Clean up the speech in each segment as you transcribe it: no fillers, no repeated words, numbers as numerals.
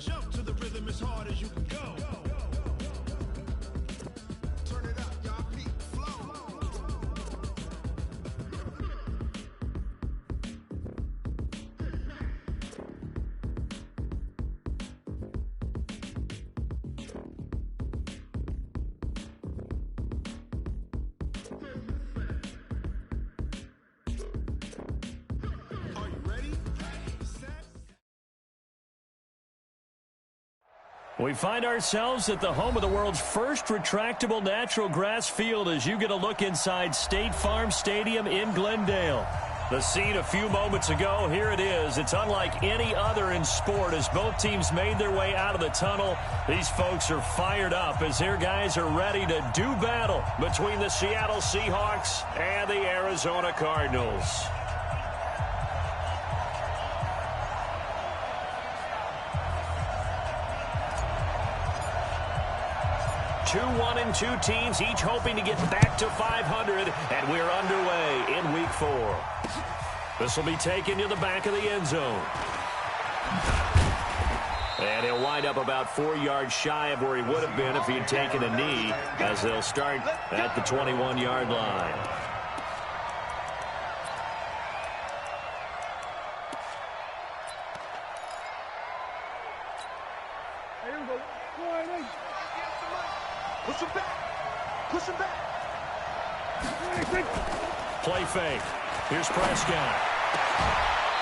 Jump to the rhythm as hard as you can go. Turn it up, y'all. Beat flow. Are you ready? Set. We find ourselves at the home of the world's first retractable natural grass field as you get a look inside State Farm Stadium in Glendale. The scene a few moments ago, here it is. It's unlike any other in sport as both teams made their way out of the tunnel. These folks are fired up as their guys are ready to do battle between the Seattle Seahawks and the Arizona Cardinals. 2-1-2 teams, each hoping to get back to 500, and we're underway in Week 4. This will be taken to the back of the end zone. And he'll wind up about 4 yards shy of where he would have been if he had taken a knee, as they'll start at the 21-yard line. Push him back. Push him back. Play fake. Here's Prescott.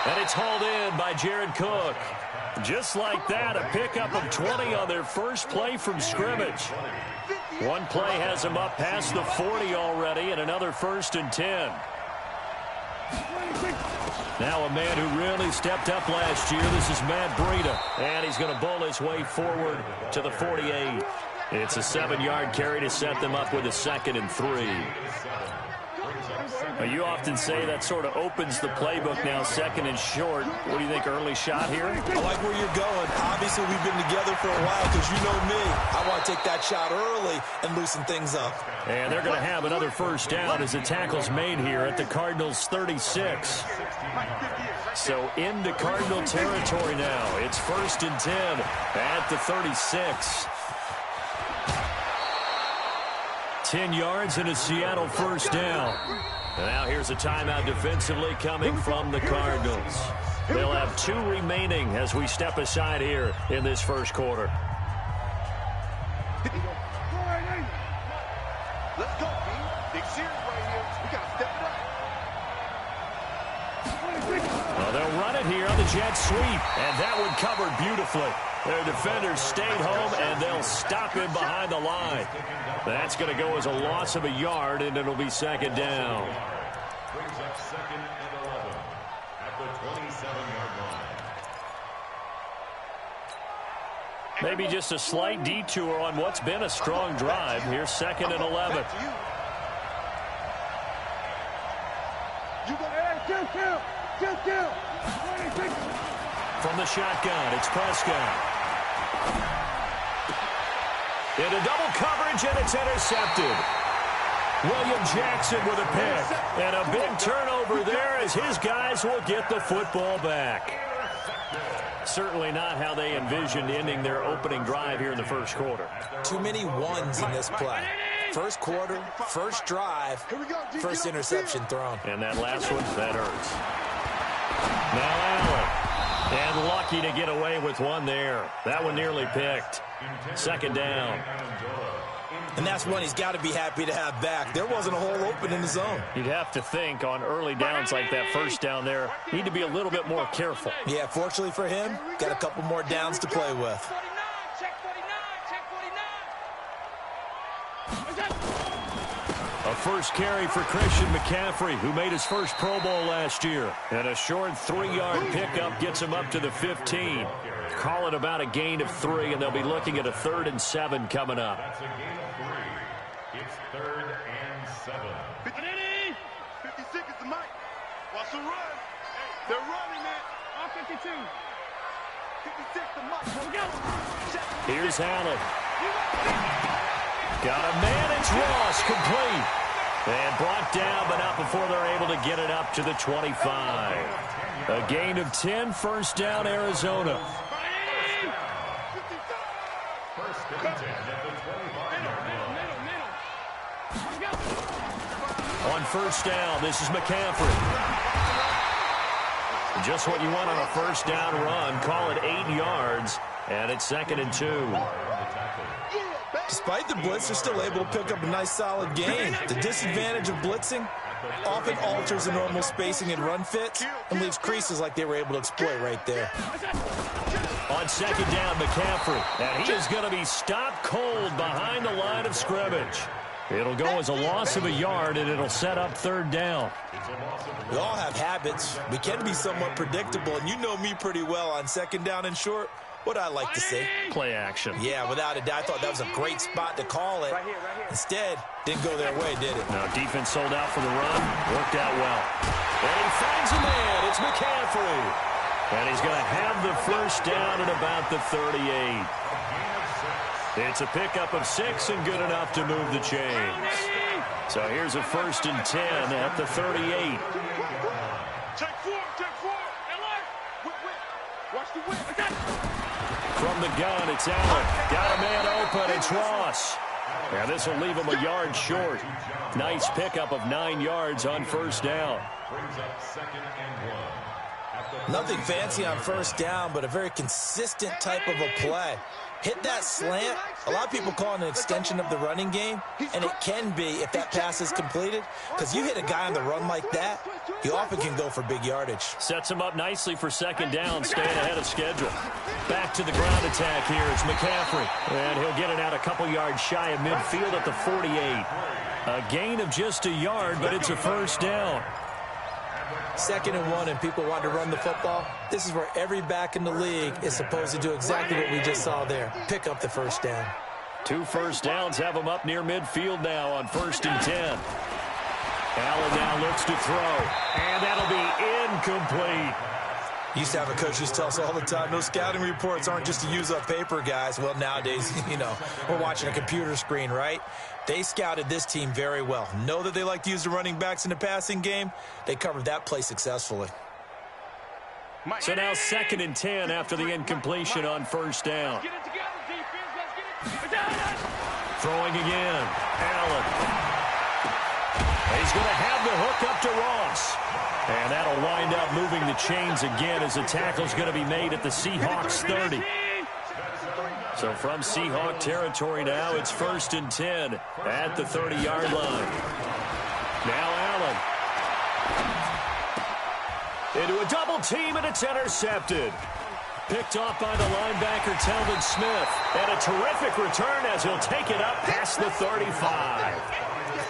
And it's hauled in by Jared Cook. Just like that, a pickup of 20 on their first play from scrimmage. One play has them up past the 40 already, and another 1st and 10. Now a man who really stepped up last year. This is Matt Breida. And he's going to bowl his way forward to the 48. It's a 7-yard carry to set them up with a 2nd and 3. You often say that sort of opens the playbook now, 2nd and short. What do you think, early shot here? I like where you're going. Obviously, we've been together for a while because you know me. I want to take that shot early and loosen things up. And they're going to have another 1st down as the tackle's made here at the Cardinals' 36. So into Cardinal territory now. It's 1st and 10 at the 36. 10 yards and a Seattle 1st down. And now here's a timeout defensively coming from the Cardinals. They'll have 2 remaining as we step aside here in this 1st quarter. Let's go, B. Big series right here. We got to step it up. Well, they'll run it here on the jet sweep. And that one covered beautifully. Their defenders stayed home, and they'll stop him behind the line. That's going to go as a loss of a yard, and it'll be 2nd down. Brings up 2nd and 11 at the 27-yard line. Maybe just a slight detour on what's been a strong drive. Here's 2nd and 11. From the shotgun, it's Prescott. Into double coverage, and it's intercepted. William Jackson with a pick. And a big turnover there as his guys will get the football back. Certainly not how they envisioned ending their opening drive here in the 1st quarter. Too many ones in this play. 1st quarter, 1st drive, 1st interception thrown. And that last one, that hurts. Now Allen. And lucky to get away with one there. That one nearly picked. 2nd down. And that's one he's got to be happy to have back. There wasn't a hole open in the zone. You'd have to think on early downs like that 1st down there, need to be a little bit more careful. Yeah, fortunately for him, got a couple more downs to play with. A 1st carry for Christian McCaffrey, who made his 1st Pro Bowl last year. And a short 3-yard pickup gets him up to the 15. Call it about a gain of 3, and they'll be looking at a 3rd and 7 coming up. That's a gain of 3. It's 3rd and 7. 56 is the mic. Watch the run. They're running it. On 52. 56 the mic. Here's Allen. Got a man, it's Ross, complete. And brought down, but not before they're able to get it up to the 25. A gain of 10, 1st down, Arizona. On first down, this is McCaffrey. Just what you want on a first down run. Call it 8 yards, and it's 2nd and 2. Despite the blitz, they're still able to pick up a nice, solid gain. The disadvantage of blitzing often alters the normal spacing and run fits and leaves creases like they were able to exploit right there. On 2nd down, McCaffrey, and he is going to be stopped cold behind the line of scrimmage. It'll go as a loss of a yard, and it'll set up 3rd down. We all have habits. We can be somewhat predictable, and you know me pretty well on 2nd down and short. What I like to say? Play action. Yeah, without a doubt. I thought that was a great spot to call it. Instead, didn't go their way, did it? Now, defense sold out for the run. Worked out well. And he finds a man. It's McCaffrey. And he's going to have the first down at about the 38. It's a pickup of 6 and good enough to move the chains. So here's a 1st and 10 at the 38. Take 4. Watch the whip. From the gun, it's Allen. Got a man open. It's Ross. And this will leave him a yard short. Nice pickup of 9 yards on first down. Brings up 2nd and 1. Nothing fancy on first down, but a very consistent type of a play. Hit that slant. A lot of people call it an extension of the running game, and it can be if that pass is completed, because you hit a guy on the run like that, he often can go for big yardage. Sets him up nicely for 2nd down, staying ahead of schedule. Back to the ground attack here. It's McCaffrey, and he'll get it out a couple yards shy of midfield at the 48. A gain of just a yard, but it's a first down. 2nd and 1, and people want to run the football. This is where every back in the league is supposed to do exactly what we just saw there. Pick up the first down. 2 first downs have him up near midfield now on 1st and 10. Allen now looks to throw, and that'll be incomplete. Used to have a coach used to tell us all the time, those scouting reports aren't just to use up paper, guys. Well, nowadays, we're watching a computer screen, right? They scouted this team very well. Know that they like to use the running backs in the passing game. They covered that play successfully. So now 2nd and 10 after the incompletion on first down. Throwing again. Allen. He's going to have the hook up to Ross. And that'll wind up moving the chains again as the tackle's going to be made at the Seahawks 30. So from Seahawk territory now, it's 1st and 10 at the 30-yard line. Now Allen. Into a double team, and it's intercepted. Picked off by the linebacker, Telvin Smith. And a terrific return as he'll take it up past the 35.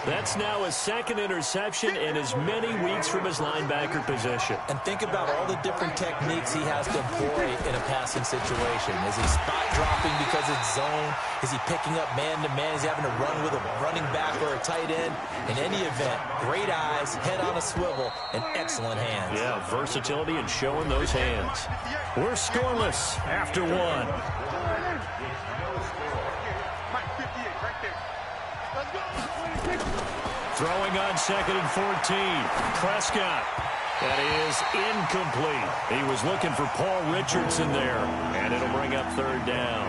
That's now his 2nd interception in as many weeks from his linebacker position. And think about all the different techniques he has to employ in a passing situation. Is he spot dropping because it's zone? Is he picking up man-to-man? Is he having to run with a running back or a tight end? In any event, great eyes, head on a swivel, and excellent hands. Yeah, versatility and showing those hands. We're scoreless after 1. Throwing on 2nd and 14. Prescott. That is incomplete. He was looking for Paul Richardson there, and it'll bring up 3rd down.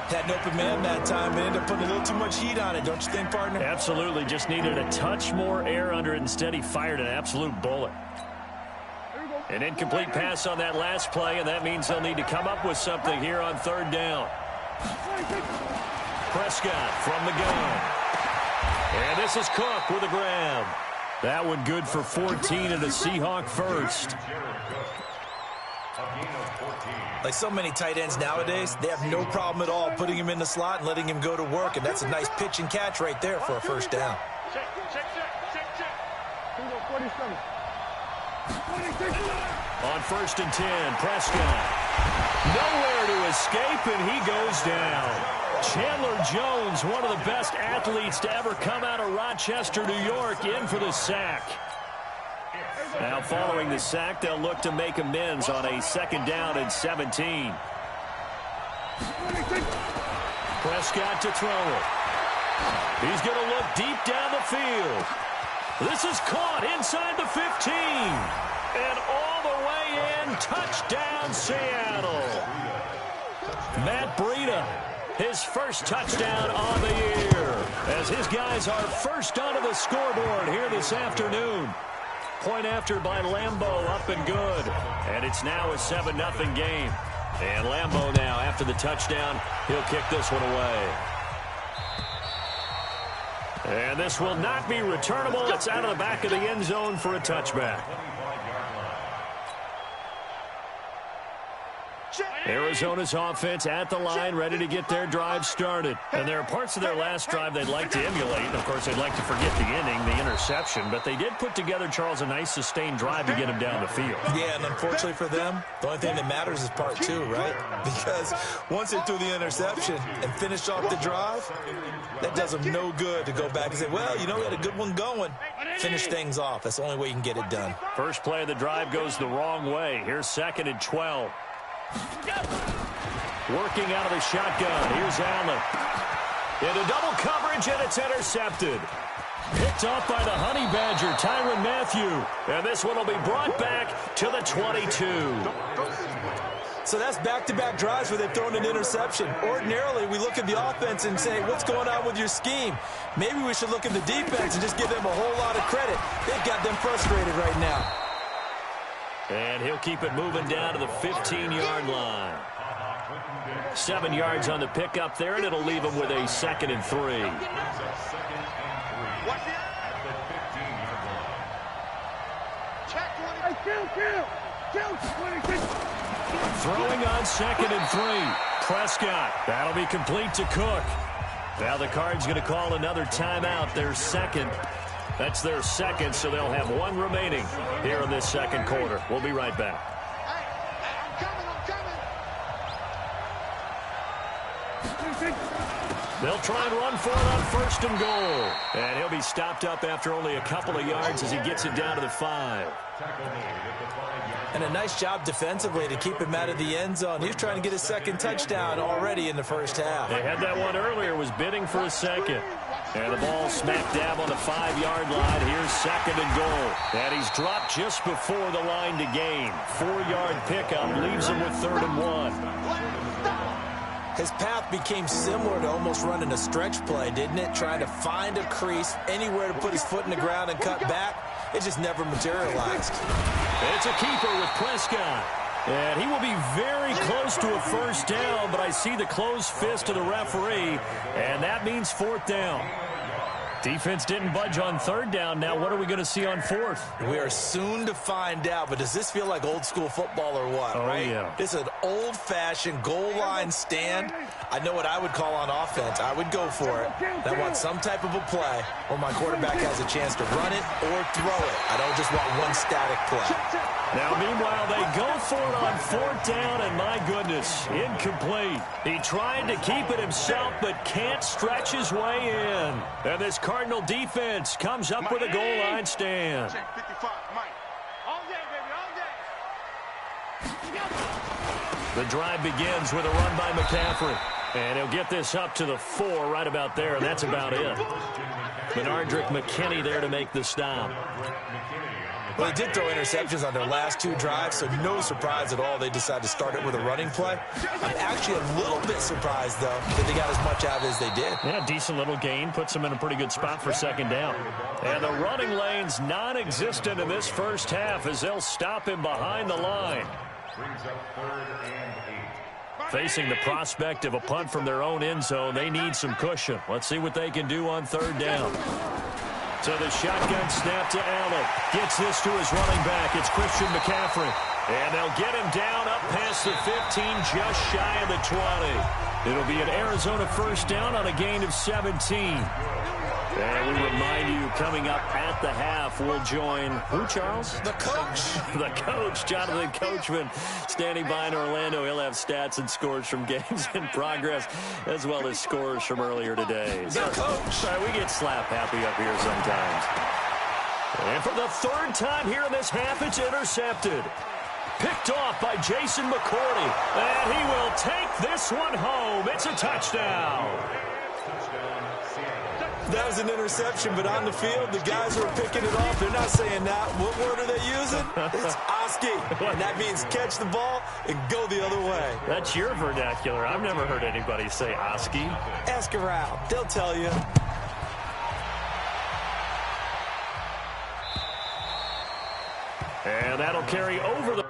Had an open man that time, but ended up putting a little too much heat on it, don't you think, partner? Absolutely. Just needed a touch more air under it. Instead, he fired an absolute bullet. An incomplete pass on that last play, and that means they'll need to come up with something here on 3rd down. Prescott from the gun. And this is Cook with a grab. That one good for 14 and a Seahawk first. Like so many tight ends nowadays, they have no problem at all putting him in the slot and letting him go to work, and that's a nice pitch and catch right there for a first down. On 1st and 10, Prescott. Nowhere to escape, and he goes down. Chandler Jones, one of the best athletes to ever come out of Rochester, New York, in for the sack. Now following the sack, they'll look to make amends on a 2nd down and 17. Prescott to throw it. He's going to look deep down the field. This is caught inside the 15. And all the way in, touchdown Seattle. Matt Breida his first touchdown on the year, as his guys are first onto the scoreboard here this afternoon. Point after by Lambeau, up and good. And it's now a 7-0 game. And Lambeau now, after the touchdown, he'll kick this one away. And this will not be returnable. It's out of the back of the end zone for a touchback. Arizona's offense at the line, ready to get their drive started. And there are parts of their last drive they'd like to emulate. And, of course, they'd like to forget the inning, the interception. But they did put together, Charles, a nice sustained drive to get him down the field. Yeah, and unfortunately for them, the only thing that matters is part 2, right? Because once they threw the interception and finished off the drive, that does them no good to go back and say, well, you know, we had a good one going. Finish things off. That's the only way you can get it done. First play of the drive goes the wrong way. Here's 2nd and 12. Working out of the shotgun. Here's Allen. Into double coverage, and it's intercepted. Picked off by the Honey Badger, Tyrann Mathieu. And this one will be brought back to the 22. So that's back-to-back drives where they've thrown an interception. Ordinarily, we look at the offense and say, what's going on with your scheme? Maybe we should look at the defense and just give them a whole lot of credit. They've got them frustrated right now. And he'll keep it moving down to the 15-yard line. 7 yards on the pickup there, and it'll leave him with a 2nd and 3. Throwing on 2nd and 3. Prescott. That'll be complete to Cook. Now the Cards going to call another timeout. Their second. That's their second, so they'll have one remaining here in this second quarter. We'll be right back. They'll try and run for it on 1st and goal. And he'll be stopped up after only a couple of yards as he gets it down to the 5. And a nice job defensively to keep him out of the end zone. He was trying to get his 2nd touchdown already in the first half. They had that one earlier, was bidding for a 2nd. And the ball smack dab on the 5-yard line. Here's 2nd and goal. And he's dropped just before the line to gain. 4-yard pickup leaves him with 3rd and 1. His path became similar to almost running a stretch play, didn't it? Trying to find a crease, anywhere to put his foot in the ground and cut back. It just never materialized. It's a keeper with Prescott. And he will be very close to a 1st down, but I see the closed fist of the referee, and that means 4th down. Defense didn't budge on 3rd down. Now what are we going to see on 4th? We are soon to find out, but does this feel like old school football or what, right? Yeah. This is an old-fashioned goal line stand. I know what I would call on offense. I would go for it. I want some type of a play where my quarterback has a chance to run it or throw it. I don't just want one static play. Now, meanwhile, they go for it on 4th down, and my goodness, incomplete. He tried to keep it himself, but can't stretch his way in. And this Cardinal defense comes up with a goal line stand. The drive begins with a run by McCaffrey. And he'll get this up to the 4 right about there, and that's about it. Benardrick McKinney there to make the stop. Well, they did throw interceptions on their last 2 drives, so no surprise at all they decided to start it with a running play. I'm actually a little bit surprised, though, that they got as much out of it as they did. Yeah, decent little gain. Puts them in a pretty good spot for 2nd down. And the running lane's non-existent in this first half as they'll stop him behind the line. Facing the prospect of a punt from their own end zone, they need some cushion. Let's see what they can do on 3rd down. So the shotgun snap to Allen. Gets this to his running back. It's Christian McCaffrey. And they'll get him down up past the 15, just shy of the 20. It'll be an Arizona 1st down on a gain of 17. And we remind you, coming up at the half, we'll join who, Charles? The coach. The coach, Jonathan Coachman, standing by in Orlando. He'll have stats and scores from games in progress, as well as scores from earlier today. The coach. We get slap happy up here sometimes. And for the 3rd time here in this half, it's intercepted. Picked off by Jason McCourty. And he will take this one home. It's a touchdown. that was an interception, but on the field, the guys who are picking it off, they're not saying that. What word are they using? It's Oski, and that means catch the ball and go the other way. That's your vernacular. I've never heard anybody say Oski. Ask around. They'll tell you. And that'll carry over the...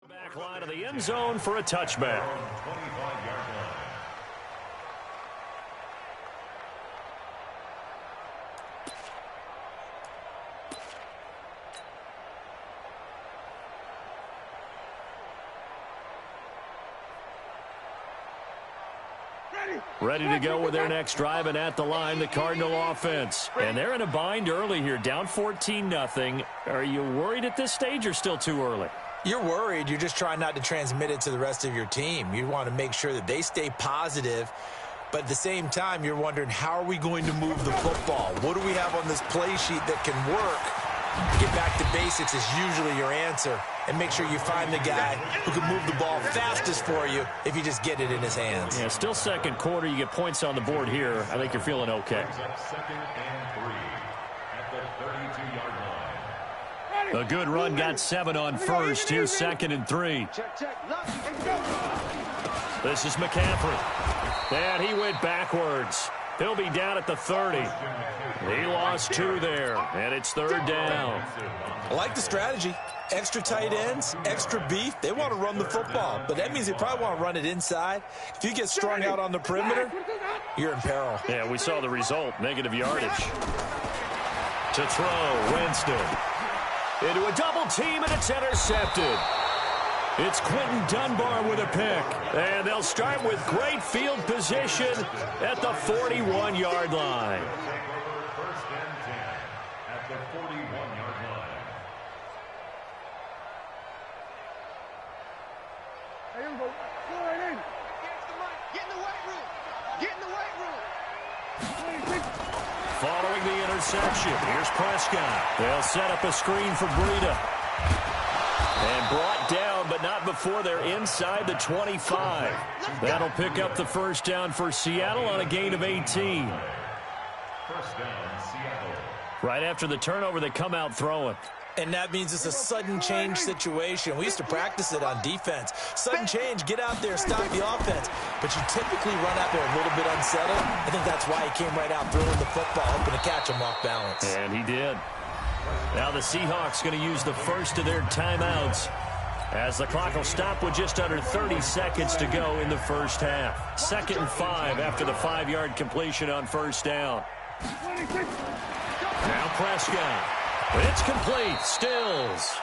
Back line of the end zone for a touchback. 25-yard line. Ready to go with their next drive, and at the line, the Cardinal offense. And they're in a bind early here, down 14-0. Are you worried at this stage or still too early? You're worried. You're just trying not to transmit it to the rest of your team. You want to make sure that they stay positive, but at the same time, you're wondering, how are we going to move the football? What do we have on this play sheet that can work? Get back to basics is usually your answer, and make sure you find the guy who can move the ball fastest for you if you just get it in his hands. Yeah, still second quarter. You get points on the board here. I think you're feeling okay. Second and 3 at the 32-yard line. A good run got 7 on first. Here's second and 3. This is McCaffrey. And he went backwards. He'll be down at the 30. He lost 2 there, and it's third down. I like the strategy. Extra tight ends, extra beef. They want to run the football, but that means they probably want to run it inside. If you get strung out on the perimeter, you're in peril. Yeah, we saw the result, negative yardage. To throw, Winston. Into a double team, and it's intercepted. It's Quentin Dunbar with a pick. And they'll start with great field position at the 41-yard line. First and 10 at the 41-yard line. Hey, go right in. Get in the weight room. Get in the weight room. Following the interception, here's Prescott. They'll set up a screen for Breida. And brought down, but not before they're inside the 25. That'll pick up the first down for Seattle on a gain of 18. First down, Seattle. Right after the turnover, they come out throwing. And that means it's a sudden change situation. We used to practice it on defense. Sudden change, get out there, stop the offense. But you typically run out there a little bit unsettled. I think that's why he came right out throwing the football, hoping to catch him off balance. And he did. Now the Seahawks going to use the first of their timeouts as the clock will stop with just under 30 seconds to go in the first half. 2nd and 5 after the 5-yard completion on first down. Now Prescott. It's complete. Stills.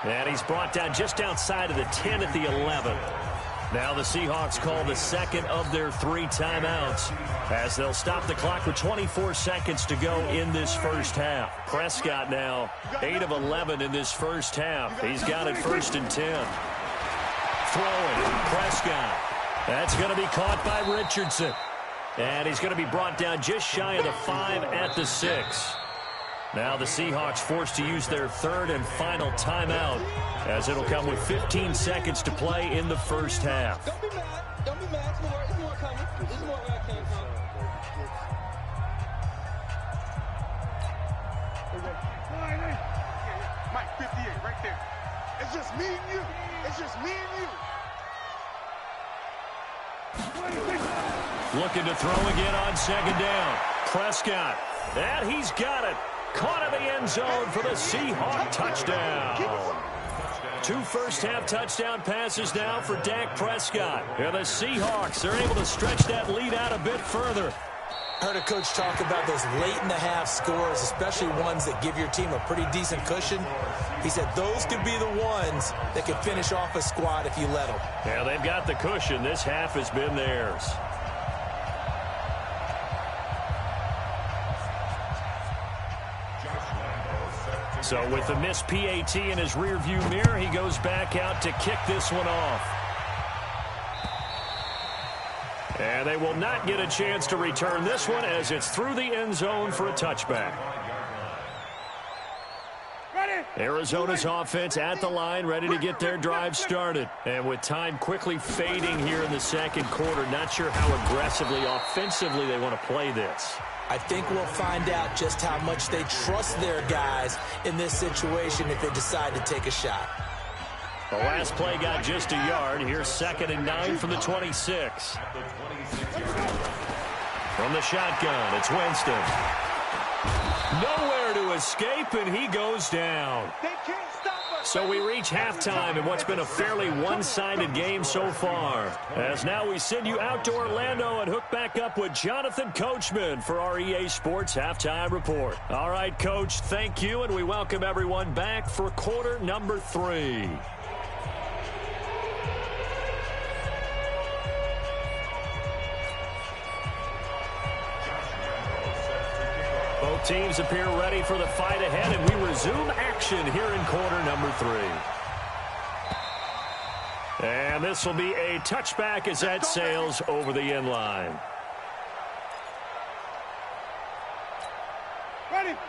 And he's brought down just outside of the 10 at the 11. Now the Seahawks call the second of their 3 timeouts as they'll stop the clock with 24 seconds to go in this first half. Prescott now 8 of 11 in this first half. He's got it 1st and 10. Throwing. Prescott. That's going to be caught by Richardson. And he's going to be brought down just shy of the 5 at the 6. Now the Seahawks forced to use their third and final timeout, as it'll come with 15 seconds to play in the first half. Don't be mad. Don't be mad. There's more coming. There's more where I came from. Mike, 58, right there. It's just me and you. It's just me and you. Looking to throw again on second down. Prescott. And he's got it. Caught in the end zone for the Seahawk touchdown. 2 first-half touchdown passes now for Dak Prescott. And the Seahawks are able to stretch that lead out a bit further. I heard a coach talk about those late-in-the-half scores, especially ones that give your team a pretty decent cushion. He said those could be the ones that can finish off a squad if you let them. Yeah, they've got the cushion. This half has been theirs. So with the missed PAT in his rearview mirror, he goes back out to kick this one off. And they will not get a chance to return this one as it's through the end zone for a touchback. Arizona's offense at the line, ready to get their drive started. And with time quickly fading here in the second quarter, not sure how aggressively, offensively they want to play this. I think we'll find out just how much they trust their guys in this situation if they decide to take a shot. The last play got just a yard. Here's 2nd and 9 from the 26. From the shotgun, it's Winston. Nowhere to escape, and he goes down. They can't stop us. So we reach halftime in what's been a fairly one-sided game so far. As now we send you out to Orlando and hook back up with Jonathan Coachman for our EA Sports Halftime Report. All right, Coach, thank you, and we welcome everyone back for quarter number 3. Both teams appear ready for the fight ahead, and we resume action here in quarter number 3. And this will be a touchback as that sails over the end line.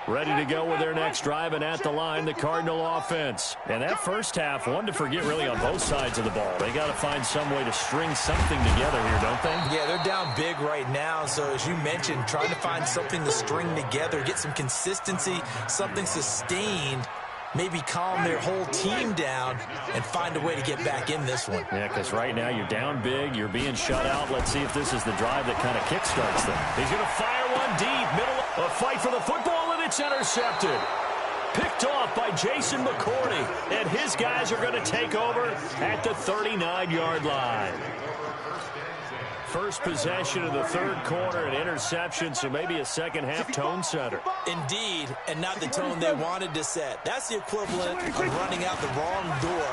Ready to go with their next drive, and at the line, the Cardinal offense. And that first half, one to forget really on both sides of the ball. They got to find some way to string something together here, don't they? Yeah, they're down big right now, so as you mentioned, trying to find something to string together, get some consistency, something sustained, maybe calm their whole team down and find a way to get back in this one. Yeah, because right now you're down big, you're being shut out. Let's see if this is the drive that kind of kickstarts them. He's going to fire one deep, middle, a fight for the football, and it's intercepted. Picked off by Jason McCourty, and his guys are going to take over at the 39-yard line. First possession of the third quarter, an interception, so maybe a second-half tone setter. Indeed, and not the tone they wanted to set. That's the equivalent of running out the wrong door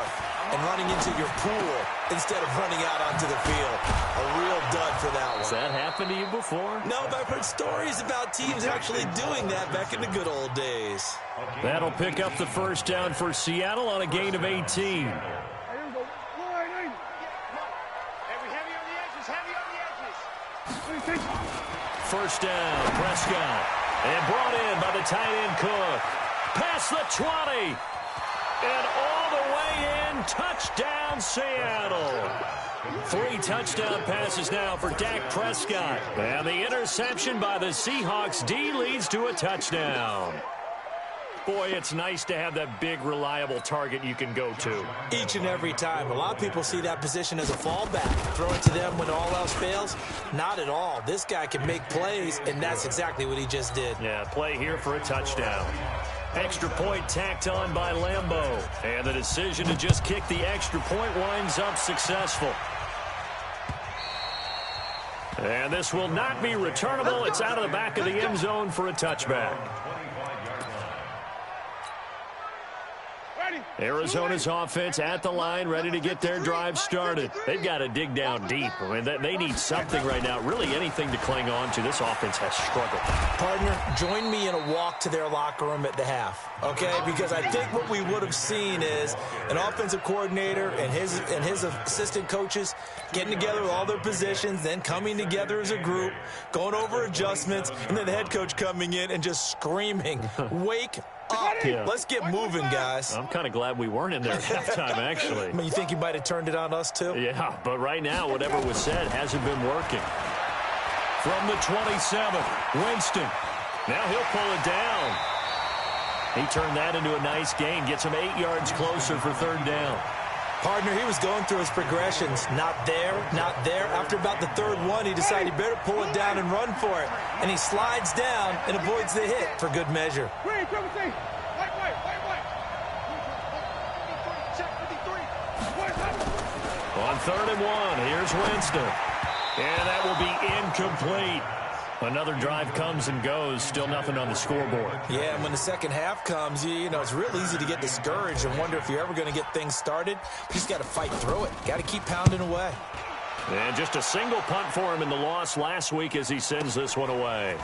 and running into your pool instead of running out onto the field. A real dud for that one. Has that happened to you before? No, but I've heard stories about teams actually doing that back in the good old days. That'll pick up the first down for Seattle on a gain of 18. First down, Prescott. And brought in by the tight end Cook. Past the 20. And all the way in. Touchdown, Seattle. 3 touchdown passes now for Dak Prescott. And the interception by the Seahawks D leads to a touchdown. Boy, it's nice to have that big, reliable target you can go to. Each and every time. A lot of people see that position as a fallback. Throw it to them when all else fails. Not at all. This guy can make plays, and that's exactly what he just did. Yeah, play here for a touchdown. Extra point tacked on by Lambeau. And the decision to just kick the extra point winds up successful. And this will not be returnable. It's out of the back of the end zone for a touchback. Ready? Arizona's offense at the line, ready to get their drive started. They've got to dig down deep. I mean, they need something right now, really anything to cling on to. This offense has struggled. Partner, join me in a walk to their locker room at the half, okay? Because I think what we would have seen is an offensive coordinator and his assistant coaches getting together with all their positions, then coming together as a group, going over adjustments, and then the head coach coming in and just screaming, wake up. Yeah. Let's get moving, guys. I'm kind of glad we weren't in there at halftime, actually. I mean, you think you might have turned it on us, too? Yeah, but right now, whatever was said hasn't been working. From the 27, Winston. Now he'll pull it down. He turned that into a nice gain, gets him 8 yards closer for third down. Partner, he was going through his progressions. Not there, not there. After about the third one, he decided he better pull it down and run for it. And he slides down and avoids the hit for good measure. On 3rd and 1, here's Winston. And that will be incomplete. Another drive comes and goes, still nothing on the scoreboard. Yeah, and when the second half comes, you know, it's real easy to get discouraged and wonder if you're ever going to get things started. You just got to fight through it. Got to keep pounding away. And just a single punt for him in the loss last week as he sends this one away.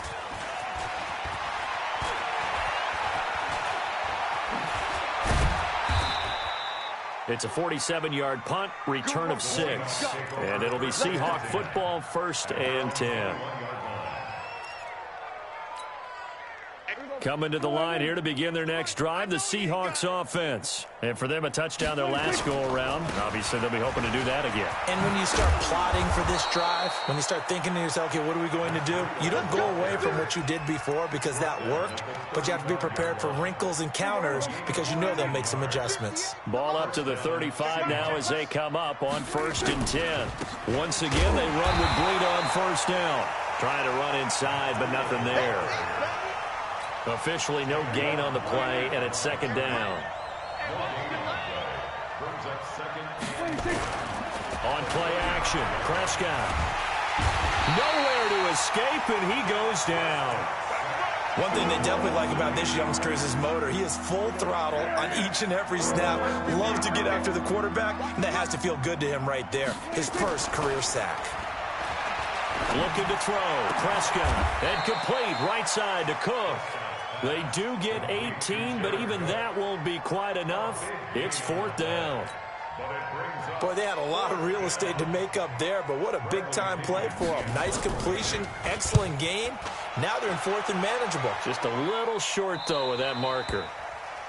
It's a 47-yard punt, return of 6. And it'll be Seahawk football, 1st and 10. Coming to the line here to begin their next drive, the Seahawks offense. And for them, a touchdown their last go-around. Obviously, they'll be hoping to do that again. And when you start plotting for this drive, when you start thinking to yourself, okay, what are we going to do? You don't go away from what you did before because that worked, but you have to be prepared for wrinkles and counters because you know they'll make some adjustments. Ball up to the 35 now as they come up on 1st and 10. Once again, they run with Breida on 1st down. Trying to run inside, but nothing there. Officially no gain on the play, and it's 2nd down. On play action, Prescott. Nowhere to escape, and he goes down. One thing they definitely like about this youngster is his motor. He is full throttle on each and every snap. Loves to get after the quarterback, and that has to feel good to him right there. His first career sack. Looking to throw. Prescott. And complete right side to Cook. They do get 18, but even that won't be quite enough. It's 4th down. Boy, they had a lot of real estate to make up there, but what a big-time play for them. Nice completion, excellent game. Now they're in 4th and manageable. Just a little short, though, with that marker.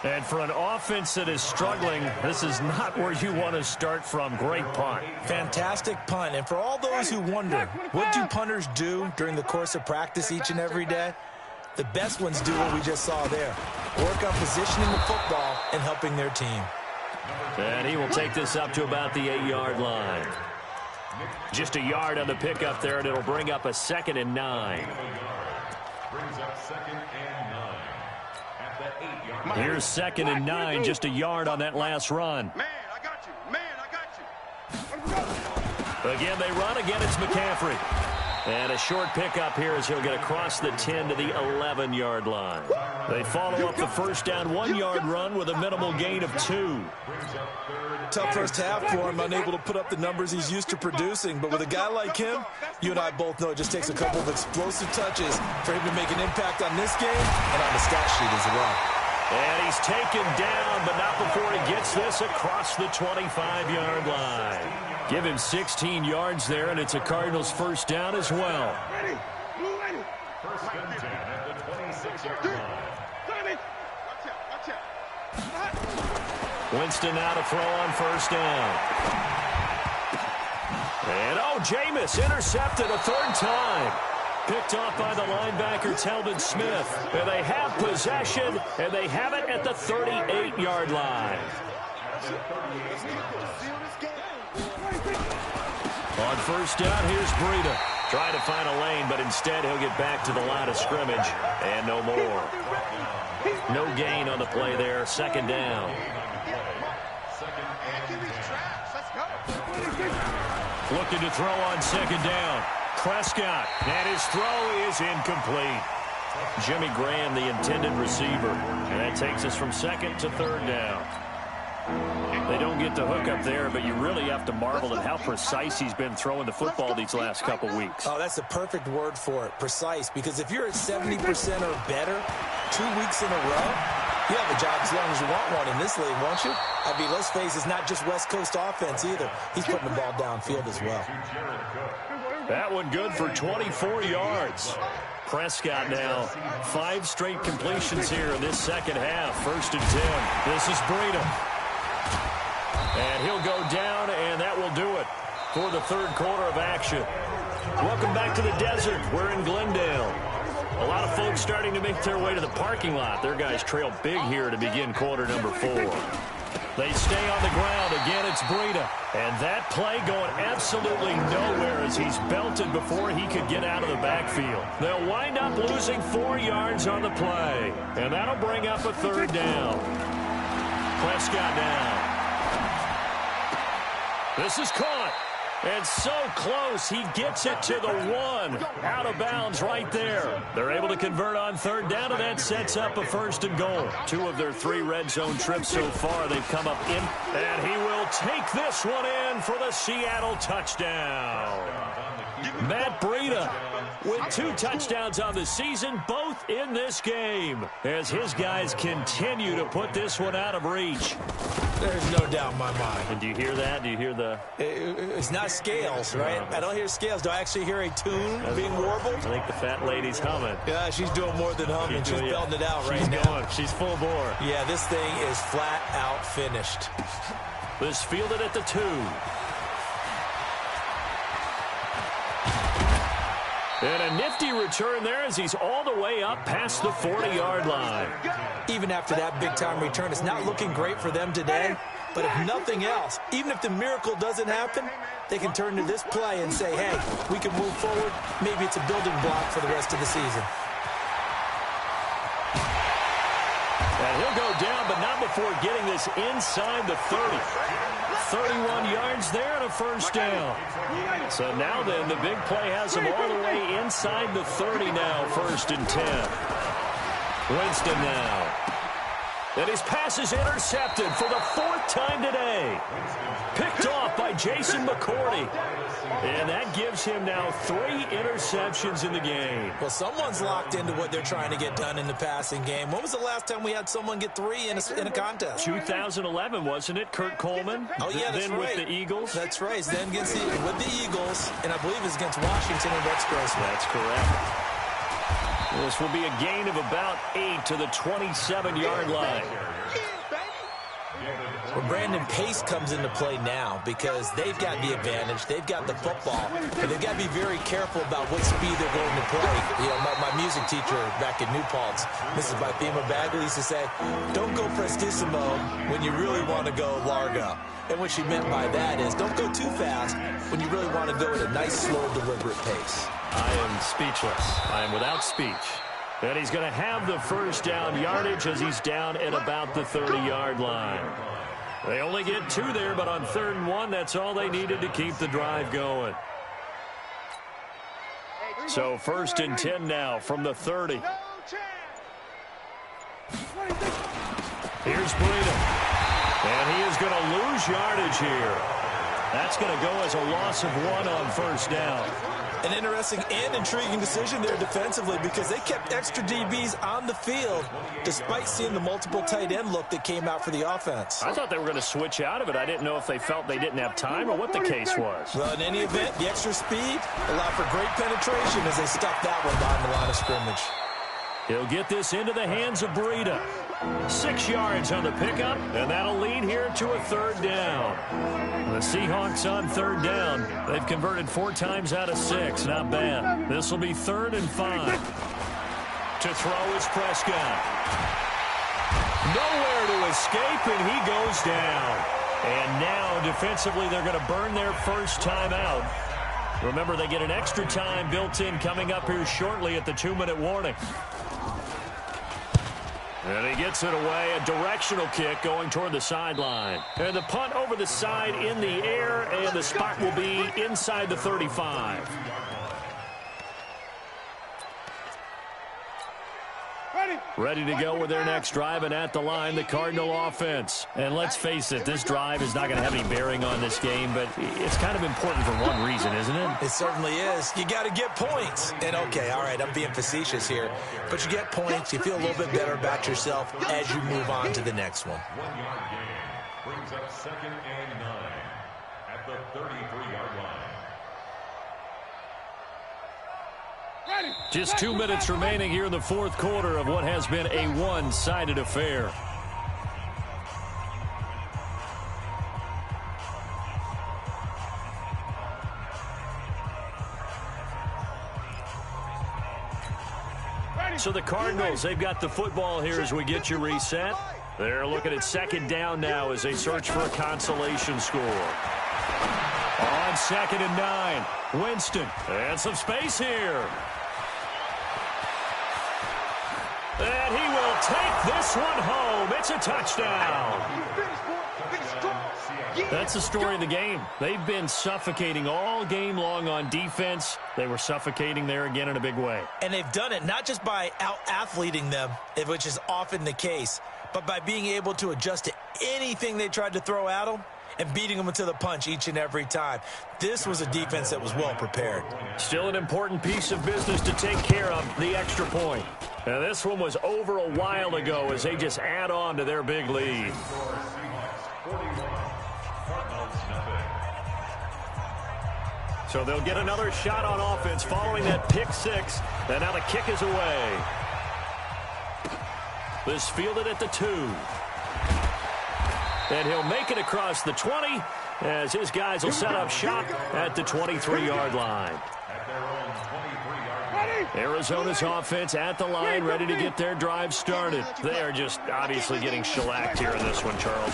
And for an offense that is struggling, this is not where you want to start from. Great punt. Fantastic punt. And for all those who wonder, what do punters do during the course of practice each and every day? The best ones do what we just saw there. Work on positioning the football and helping their team. And he will take this up to about the 8-yard line. Just a yard on the pickup there, and it'll bring up a 2nd and 9. Here's 2nd and 9, just a yard on that last run. Man, I got you. Man, I got you. Again, they run. Again, it's McCaffrey. And a short pickup here as he'll get across the 10 to the 11-yard line. They follow up the 1st down 1-yard run with a minimal gain of 2. Tough first half for him, unable to put up the numbers he's used to producing. But with a guy like him, you and I both know it just takes a couple of explosive touches for him to make an impact on this game and on the stat sheet as well. And he's taken down, but not before he gets this across the 25-yard line. Give him 16 yards there, and it's a Cardinals 1st down as well. Ready. Ready. 1st and 10 at the 26-yard line. Watch out. Winston now to throw on 1st down. And, Jameis intercepted a 3rd time. Picked off by the linebacker, Telvin Smith. And they have possession, and they have it at the 38-yard line. On 1st down, here's Breida. Trying to find a lane, but instead he'll get back to the line of scrimmage. And no more. No gain on the play there. 2nd down. Looking to throw on 2nd down. Prescott. And his throw is incomplete. Jimmy Graham, the intended receiver. And that takes us from 2nd to 3rd down. They don't get the hook up there, but you really have to marvel at how precise he's been throwing the football these last couple weeks. Oh, that's the perfect word for it, precise, because if you're at 70% or better 2 weeks in a row, you have a job as long as you want one in this league, won't you? I mean, let's face it, it's not just West Coast offense either. He's putting the ball downfield as well. That one good for 24 yards. Prescott now 5 straight completions here in this second half. 1st and 10. This is Breida. And he'll go down, and that will do it for the third quarter of action. Welcome back to the desert. We're in Glendale. A lot of folks starting to make their way to the parking lot. Their guys trail big here to begin quarter number 4. They stay on the ground. Again, it's Breida. And that play going absolutely nowhere as he's belted before he could get out of the backfield. They'll wind up losing 4 yards on the play. And that'll bring up a 3rd down. Prescott now. This is caught. And so close, he gets it to the 1. Out of bounds right there. They're able to convert on 3rd down, and that sets up a 1st and goal. 2 of their 3 red zone trips so far, they've come up in. And he will take this one in for the Seattle touchdown. Matt Breida with 2 touchdowns on the season, both in this game, as his guys continue to put this one out of reach. There's no doubt in my mind. And do you hear that? Do you hear the... It's not scales, right? I don't hear scales. Do I actually hear a tune being warbled? I think the fat lady's humming. Yeah, she's doing more than humming. She's belting it out right now. She's full bore. Yeah, this thing is flat out finished. This fielded at the 2. And a nifty return there as he's all the way up past the 40-yard line. Even after that big-time return, it's not looking great for them today. But if nothing else, even if the miracle doesn't happen, they can turn to this play and say, hey, we can move forward. Maybe it's a building block for the rest of the season. And he'll go down, but not before getting this inside the 30. 31 yards there and a 1st down. So now then, the big play has him all the way inside the 30 now, 1st and 10. Winston now. And his pass is intercepted for the 4th time today. Picked off by Jason McCourty. And that gives him now 3 interceptions in the game. Well, someone's locked into what they're trying to get done in the passing game. When was the last time we had someone get 3 in a contest? 2011, wasn't it? Kurt Coleman? Oh, yeah, that's then right. With the Eagles? That's right. Then with the Eagles, and I believe it's against Washington and Rex Grossman. That's correct. This will be a gain of about 8 to the 27-yard line. Well, Brandon, pace comes into play now because they've got the advantage. They've got the football, but they've got to be very careful about what speed they're going to play. You know, my music teacher back in New Paltz, Mrs. Bythema Bagley, used to say, don't go prestissimo when you really want to go largo. And what she meant by that is don't go too fast when you really want to go at a nice, slow, deliberate pace. I am speechless. I am without speech. And he's going to have the 1st down yardage as he's down at about the 30-yard line. They only get 2 there, but on 3rd and 1, that's all they needed to keep the drive going. So 1st and 10 now from the 30. Here's Breida. And he is going to lose yardage here. That's going to go as a loss of 1 on 1st down. An interesting and intriguing decision there defensively because they kept extra DBs on the field despite seeing the multiple tight end look that came out for the offense. I thought they were going to switch out of it. I didn't know if they felt they didn't have time or what the case was. Well, in any event, the extra speed allowed for great penetration as they stuck that one behind the line of scrimmage. He'll get this into the hands of Breida. 6 yards on the pickup, and that'll lead here to a 3rd down. The Seahawks on 3rd down. They've converted 4 times out of 6. Not bad. This will be 3rd and 5. To throw is Prescott. Nowhere to escape, and he goes down. And now, defensively, they're going to burn their 1st time out. Remember, they get an extra time built in coming up here shortly at the 2-minute warning. And he gets it away, a directional kick going toward the sideline. And the punt over the side in the air, and the spot will be inside the 35. Ready to go with their next drive, and at the line, the Cardinal offense. And let's face it, this drive is not going to have any bearing on this game, but it's kind of important for one reason, isn't it? It certainly is. You got to get points. And, okay, all right, I'm being facetious here, but you get points, you feel a little bit better about yourself as you move on to the next one. 1 yard gain brings up 2nd and 9 at the 33-yard line. Just 2 minutes remaining here in the fourth quarter of what has been a one-sided affair. So the Cardinals, they've got the football here as we get you reset. They're looking at 2nd down now as they search for a consolation score. On 2nd and 9, Winston, and some space here. And he will take this one home. It's a touchdown. That's the story of the game. They've been suffocating all game long on defense. They were suffocating there again in a big way. And they've done it not just by out-athleting them, which is often the case, but by being able to adjust to anything they tried to throw at them and beating them to the punch each and every time. This was a defense that was well prepared. Still an important piece of business to take care of, the extra point. Now, this one was over a while ago as they just add on to their big lead. So they'll get another shot on offense following that pick six. And now the kick is away. This fielded at the 2. And he'll make it across the 20 as his guys will set up shop at the 23-yard line. Arizona's offense at the line, ready to get their drive started. They are just obviously getting shellacked here in this one, Charles.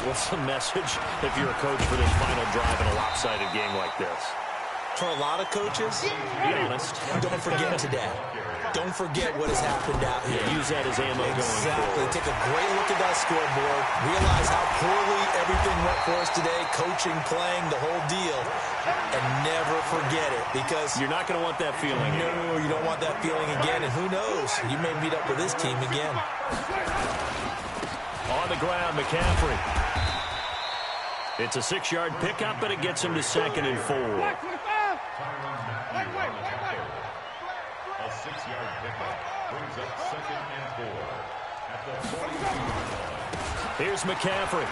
What's the message if you're a coach for this final drive in a lopsided game like this? For a lot of coaches, be honest, don't forget today. Don't forget what has happened out here. Use that as ammo going forward. Take a great look at that scoreboard. Realize how poorly everything went for us today. Coaching, playing, the whole deal. And never forget it, because you're not going to want that feeling. No, you don't want that feeling again. And who knows? You may meet up with this team again. On the ground, McCaffrey. It's a 6-yard pickup, but it gets him to 2nd and 4. A 6-yard pickup brings up 2nd and 4 at the 42-yard line. Here's McCaffrey.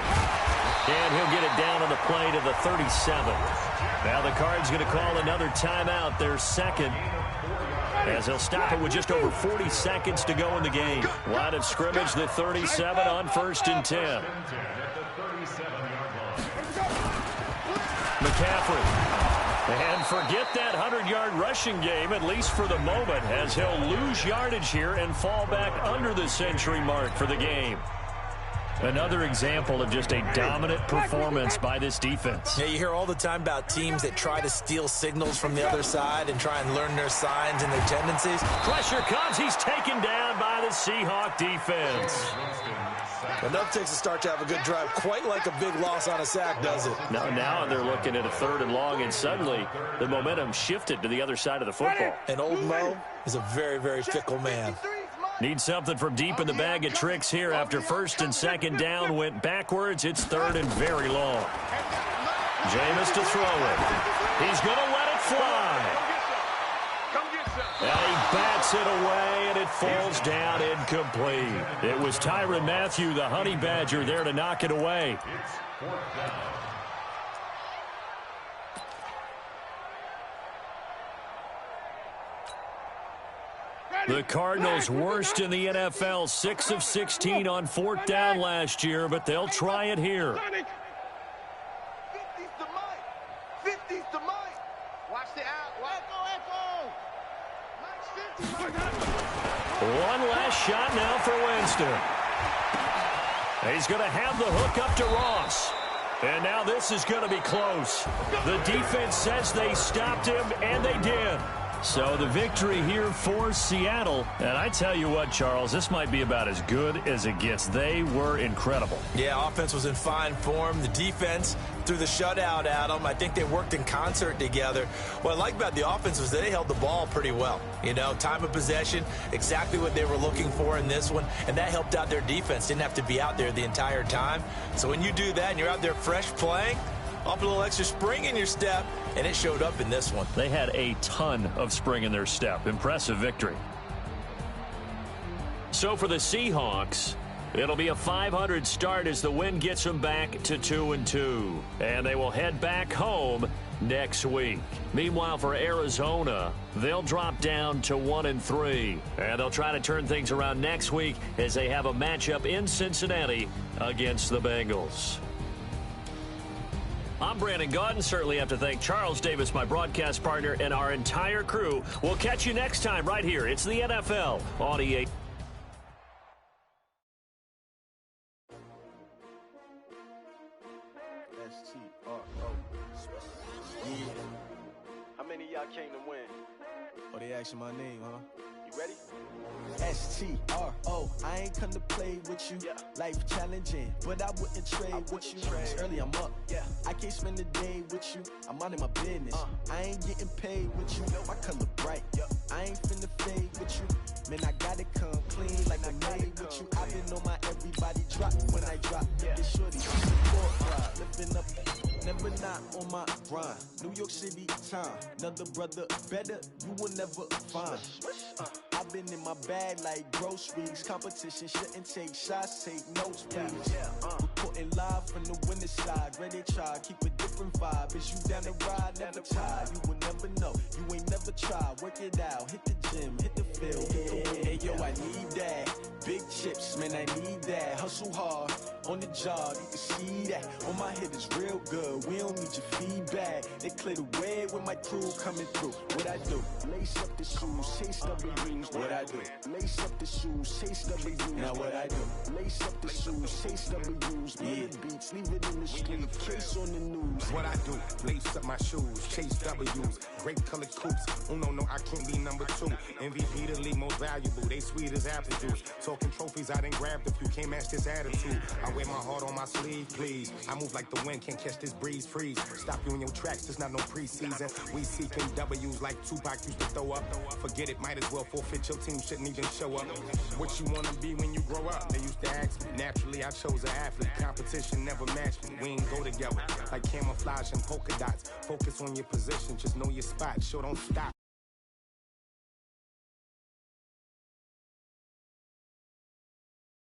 And he'll get it down on the play to the 37. Now the Cards going to call another timeout, their second, as they'll stop it with just over 40 seconds to go in the game. Line of scrimmage, the 37 on 1st and 10. McCaffrey. And forget that 100-yard rushing game, at least for the moment, as he'll lose yardage here and fall back under the century mark for the game. Another example of just a dominant performance by this defense. Yeah, you hear all the time about teams that try to steal signals from the other side and try and learn their signs and their tendencies. Pressure comes. He's taken down by the Seahawk defense. Enough takes a start to have a good drive. Quite like a big loss on a sack, does it? Now they're looking at a 3rd and long, and suddenly the momentum shifted to the other side of the football. And old Mo is a very, very fickle man. Need something from deep in the bag of tricks here after 1st and 2nd down. Went backwards. It's 3rd and very long. Jameis to throw it. He's going to let it fly. And he bats it away, and it falls down incomplete. It was Tyrann Mathieu, the Honey Badger, there to knock it away. The Cardinals worst in the NFL, 6 of 16 on 4th down last year, but they'll try it here. 50's the mic. 50's the mic. Watch the out. One last shot now for Winston. He's going to have the hook up to Ross. And now this is going to be close. The defense says they stopped him, and they did. So the victory here for Seattle. And I tell you what, Charles, this might be about as good as it gets. They were incredible. Yeah, offense was in fine form. The defense through the shutout, Adam. I think they worked in concert together. What I like about the offense was they held the ball pretty well. You know, time of possession, exactly what they were looking for in this one. And that helped out their defense. Didn't have to be out there the entire time. So when you do that and you're out there fresh playing, off a little extra spring in your step, and it showed up in this one. They had a ton of spring in their step. Impressive victory. So for the Seahawks, it'll be a 500 start as the win gets them back to 2-2. And they will head back home next week. Meanwhile, for Arizona, they'll drop down to 1-3. And they'll try to turn things around next week as they have a matchup in Cincinnati against the Bengals. I'm Brandon Gaudin. Certainly have to thank Charles Davis, my broadcast partner, and our entire crew. We'll catch you next time right here. It's the NFL on EA. How many of y'all came to win? Oh, they asking my name, huh? You ready? S-T-R-O, I ain't come to play with you. Yeah. Life challenging, but I wouldn't trade with you. It's early, I'm up. Yeah. I can't spend the day with you. I'm minding my business. I ain't getting paid with you. My color bright. I ain't finna fade with you. Man, I gotta come clean like I made with you. I've been on my everybody drop when I drop. Yeah. This shorty, support ride, lifting up, never not on my grind. New York City time, another brother better, you will never find. I've been in my bag like groceries. Competition shouldn't take shots, take notes, please. Reporting live from the winning side. Ready to try, keep a different vibe. Is you down the ride, never tired. You will never know, you ain't never tried. Work it out, hit the gym, hit the field. Hey, yo, I need that. Big chips, man, I need that. Hustle hard, on the job, you can see that. On my head is real good, we don't need your feedback. They clear the way with my crew coming through. What I do? Lace up the shoes, chase W's. What I do? Lace up the shoes, chase W's. Now what I do? Lace up the shoes, chase W's. Yeah. Beats, leave it in the street, case on the news. What I do? Lace up my shoes, chase W's. Great colored coops. Oh no, I can't be number 2. MVP the league most valuable. They sweet as apple juice. Talking trophies, I didn't grab the few. Can't match this attitude. I wear my heart on my sleeve, please. I move like the wind, can't catch this breeze, freeze. Stop you in your tracks, there's not no preseason. We seeking W's like Tupac used to throw up. Forget it, might as well forfeit. Your team shouldn't even show up. What you wanna be when you grow up? They used to ask me. Naturally, I chose an athlete. Competition never matched me. We ain't go together like camouflage and polka dots. Focus on your position, just know your spot. Sure, don't stop.